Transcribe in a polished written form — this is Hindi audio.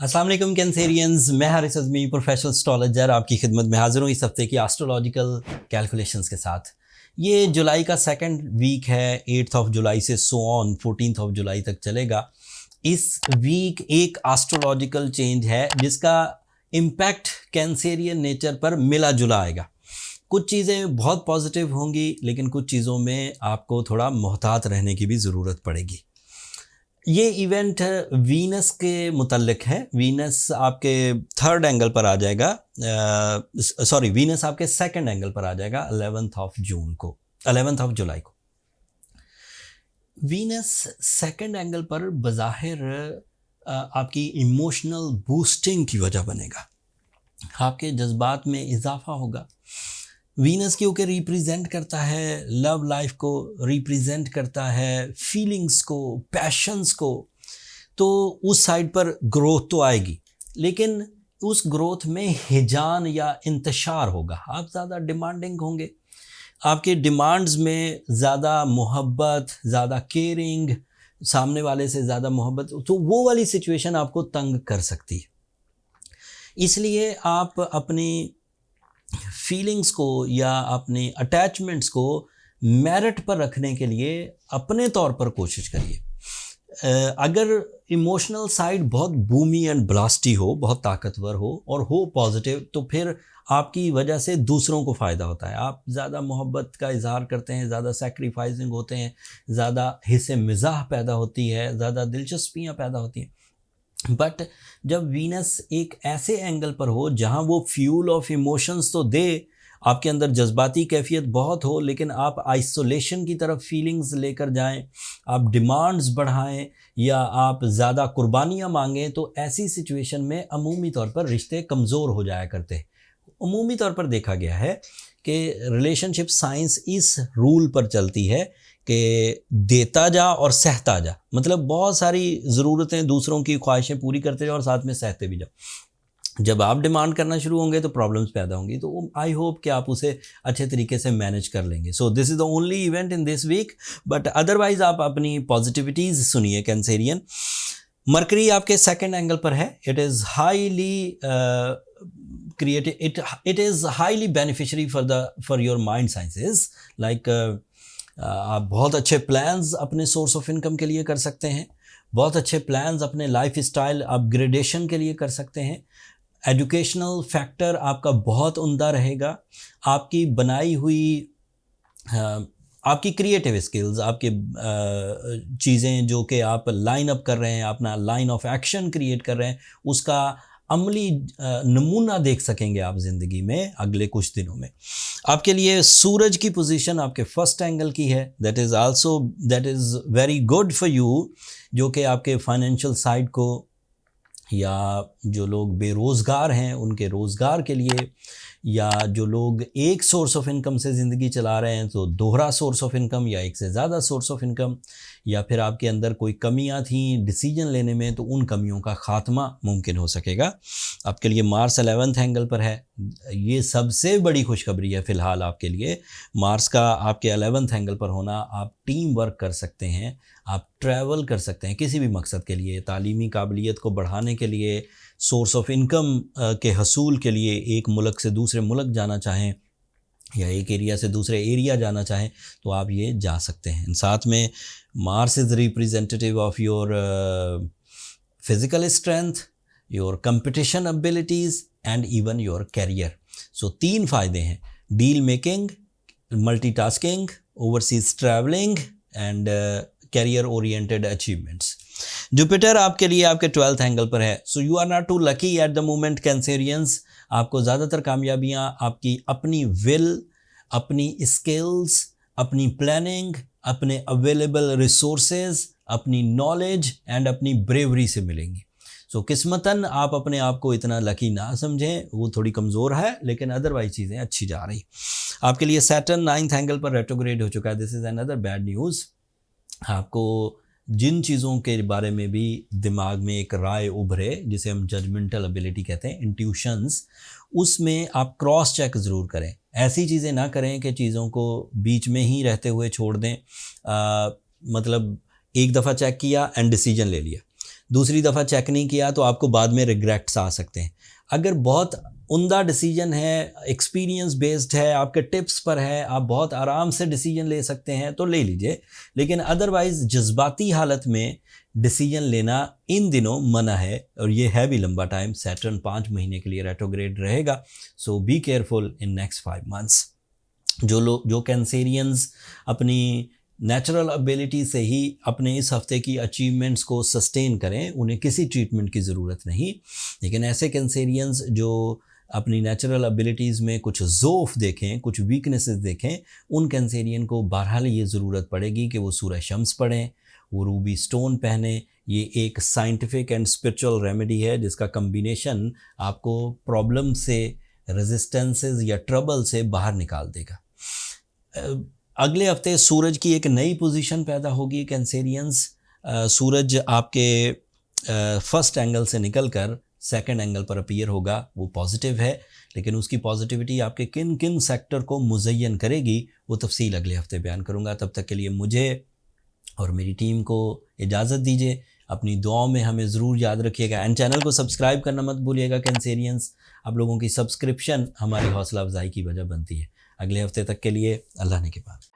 अस्सलाम वालेकुम कैंसेरियंस, मैं हारिस अज़मी प्रोफेशनल एस्ट्रोलॉजर आपकी खिदमत में हाजिर हूँ इस हफ्ते की एस्ट्रोलॉजिकल कैलकुलेशंस के साथ। ये जुलाई का सेकंड वीक है, 8th ऑफ जुलाई से so on 14th of July तक चलेगा। इस वीक एक एस्ट्रोलॉजिकल चेंज है जिसका इम्पैक्ट कैंसेरियन नेचर पर मिला जुला आएगा। कुछ चीज़ें बहुत पॉजिटिव होंगी लेकिन कुछ चीज़ों में आपको थोड़ा मोहतात रहने की भी ज़रूरत पड़ेगी। ये इवेंट वीनस के मुतल्लिक है। वीनस आपके थर्ड एंगल पर आ जाएगा, सॉरी वीनस आपके सेकंड एंगल पर आ जाएगा 11th ऑफ जून को, 11th ऑफ जुलाई को। वीनस सेकंड एंगल पर बज़ाहिर आपकी इमोशनल बूस्टिंग की वजह बनेगा, आपके जज्बात में इजाफा होगा। वीनस क्योंकि रिप्रेजेंट करता है लव लाइफ को, रिप्रेजेंट करता है फीलिंग्स को, पैशंस को, तो उस साइड पर ग्रोथ तो आएगी लेकिन उस ग्रोथ में हिजान या इंतशार होगा। आप ज़्यादा डिमांडिंग होंगे, आपके डिमांड्स में ज़्यादा मोहब्बत, ज़्यादा केयरिंग, सामने वाले से ज़्यादा मोहब्बत, तो वो वाली सिचुएशन आपको तंग कर सकती है। इसलिए आप अपनी फीलिंग्स को या अपने अटैचमेंट्स को मेरिट पर रखने के लिए अपने तौर पर कोशिश करिए। अगर इमोशनल साइड बहुत बूमी एंड ब्लास्टी हो, बहुत ताकतवर हो और हो पॉजिटिव, तो फिर आपकी वजह से दूसरों को फ़ायदा होता है। आप ज़्यादा मोहब्बत का इजहार करते हैं, ज़्यादा सेक्रीफाइसिंग होते हैं, ज़्यादा हिस्से मिजाह पैदा होती है, ज़्यादा दिलचस्पियाँ पैदा होती हैं। बट जब वीनस एक ऐसे एंगल पर हो जहाँ वो फ्यूल ऑफ इमोशंस तो दे, आपके अंदर जज्बाती कैफियत बहुत हो लेकिन आप आइसोलेशन की तरफ फीलिंग्स लेकर जाएं, आप डिमांड्स बढ़ाएं या आप ज़्यादा कुर्बानियाँ मांगें, तो ऐसी सिचुएशन में अमूमी तौर पर रिश्ते कमज़ोर हो जाया करते हैं। अमूमी तौर पर देखा गया है कि रिलेशनशिप साइंस इस रूल पर चलती है कि देता जा और सहता जा, मतलब बहुत सारी ज़रूरतें, दूसरों की ख्वाहिशें पूरी करते जाओ और साथ में सहते भी जाओ। जब आप डिमांड करना शुरू होंगे तो प्रॉब्लम्स पैदा होंगी, तो आई होप कि आप उसे अच्छे तरीके से मैनेज कर लेंगे। So this is the only event in this week, but otherwise आप अपनी पॉजिटिविटीज़ सुनिए कैंसेरियन। मरकरी आपके सेकंड एंगल पर है। It is highly it is highly beneficiary for your mind sciences. Like आप बहुत अच्छे प्लान्स अपने सोर्स ऑफ इनकम के लिए कर सकते हैं, बहुत अच्छे प्लान्स अपने लाइफ स्टाइल अपग्रेडेशन के लिए कर सकते हैं। एजुकेशनल फैक्टर आपका बहुत उम्दा रहेगा। आपकी बनाई हुई आपकी क्रिएटिव स्किल्स, आपके चीज़ें जो कि आप लाइन अप कर रहे हैं, अपना लाइन ऑफ एक्शन क्रिएट कर रहे हैं, उसका अमली नमूना देख सकेंगे आप ज़िंदगी में अगले कुछ दिनों में। आपके लिए सूरज की पोजीशन आपके फर्स्ट एंगल की है, that is very good for you, जो कि आपके फाइनेंशियल साइड को या जो लोग बेरोज़गार हैं उनके रोज़गार के लिए, या जो लोग एक सोर्स ऑफ इनकम से ज़िंदगी चला रहे हैं तो दोहरा सोर्स ऑफ इनकम या एक से ज़्यादा सोर्स ऑफ इनकम, या फिर आपके अंदर कोई कमियां थी डिसीजन लेने में तो उन कमियों का ख़ात्मा मुमकिन हो सकेगा। आपके लिए मार्स 11th एंगल पर है। ये सबसे बड़ी खुशखबरी है फ़िलहाल आपके लिए, मार्स का आपके 11th एंगल पर होना। आप टीम वर्क कर सकते हैं, आप ट्रैवल कर सकते हैं किसी भी मकसद के लिए, तालीमी काबिलियत को बढ़ाने के लिए, सोर्स ऑफ इनकम के हसूल के लिए, एक मुल्क से दूसरे मुल्क जाना चाहें या एक एरिया से दूसरे एरिया जाना चाहें तो आप ये जा सकते हैं। साथ में Mars is representative of your physical strength, your competition abilities and even your career. So 3 फ़ायदे हैं: deal making, multitasking, overseas travelling and career oriented achievements. Jupiter आपके लिए आपके 12th एंगल पर है। So you are not too lucky at the moment Cancerians. आपको ज़्यादातर कामयाबियाँ आपकी अपनी विल, अपनी स्किल्स, अपनी प्लानिंग, अपने अवेलेबल रिसोर्सेज, अपनी नॉलेज एंड अपनी ब्रेवरी से मिलेंगी। सो किस्मतन आप अपने आप को इतना लकी ना समझें, वो थोड़ी कमज़ोर है लेकिन अदरवाइज चीज़ें अच्छी जा रही। आपके लिए सैटर्न 9th एंगल पर रेट्रोग्रेड हो चुका है। This is another bad news. आपको जिन चीज़ों के बारे में भी दिमाग में एक राय उभरे, जिसे हम जजमेंटल एबिलिटी कहते हैं, इंट्यूशंस, उसमें आप क्रॉस चेक ज़रूर करें। ऐसी चीज़ें ना करें कि चीज़ों को बीच में ही रहते हुए छोड़ दें। मतलब एक दफ़ा चेक किया एंड डिसीजन ले लिया। दूसरी दफ़ा चेक नहीं किया तो आपको बाद में रिग्रेट्स आ सकते हैं। अगर बहुत उम्दा डिसीजन है, एक्सपीरियंस बेस्ड है, आपके टिप्स पर है, आप बहुत आराम से डिसीजन ले सकते हैं तो ले लीजिए, लेकिन अदरवाइज़ जज्बाती हालत में डिसीजन लेना इन दिनों मना है, और ये है भी लंबा टाइम। सैटर्न 5 महीने के लिए रेट्रोग्रेड रहेगा, so be careful in next 5 months. जो कैंसेरियंस अपनी नेचुरल एबिलिटी से ही अपने इस हफ्ते की अचीवमेंट्स को सस्टेन करें, उन्हें किसी ट्रीटमेंट की ज़रूरत नहीं। लेकिन ऐसे कैंसेरियंस जो अपनी नेचुरल एबिलिटीज़ में कुछ ज़ोफ़ देखें, कुछ वीकनेसेस देखें, उन कैंसेरियन को बहरहाल ये ज़रूरत पड़ेगी कि वो सूरह शम्स पढ़ें, वो रूबी स्टोन पहने। ये एक साइंटिफिक एंड स्पिरिचुअल रेमेडी है जिसका कम्बिनेशन आपको प्रॉब्लम से, रेजिस्टेंसेस या ट्रबल से बाहर निकाल देगा। अगले हफ्ते सूरज की एक नई पोजीशन पैदा होगी कैंसेरियंस। सूरज आपके फर्स्ट एंगल से निकलकर सेकंड एंगल पर अपीयर होगा, वो पॉजिटिव है, लेकिन उसकी पॉजिटिविटी आपके किन किन सेक्टर को मुज़य्यन करेगी वो तफसील अगले हफ्ते बयान करूँगा। तब तक के लिए मुझे और मेरी टीम को इजाज़त दीजिए। अपनी दुआओं में हमें ज़रूर याद रखिएगा, एंड चैनल को सब्सक्राइब करना मत भूलिएगा कैंसेरियंस। आप लोगों की सब्सक्रिप्शन हमारी हौसला अफजाई की वजह बनती है। अगले हफ्ते तक के लिए अल्लाह ने के पास।